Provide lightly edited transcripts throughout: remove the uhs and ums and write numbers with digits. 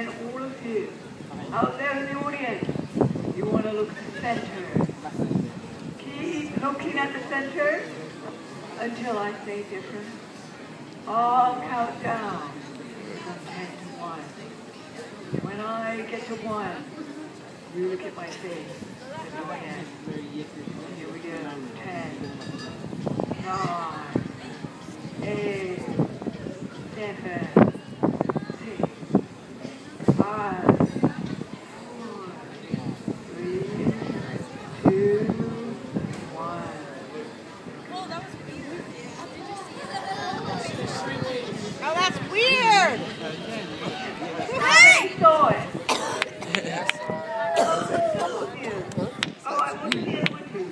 then all of you, out there in the audience, you want to look at the center. Keep looking at the center until I say different. I'll count down from 10 to 1. When I get to 1, you look at my face and go ahead. Here we go. 10, 9, 8, 7, 6, 5, 4, 3, 2, 1. Oh, that was weird. Did you see that? Oh, that's weird! Hey! Saw it. Oh, I wasn't here with you.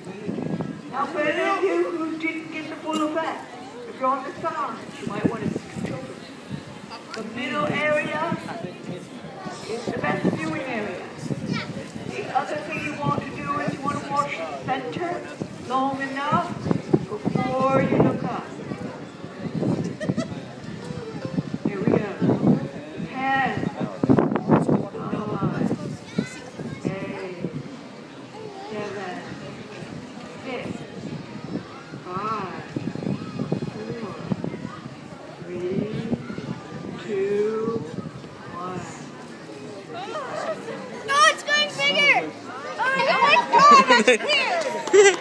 Now, for any of you who didn't get the full effect, if you're on the side, you might want to control it. The middle area is the best viewing area. The other thing you want to do is you want to watch the center long enough before you look up. Here we go. 10. 2, 1. No, it's going bigger! Oh my god, that's weird!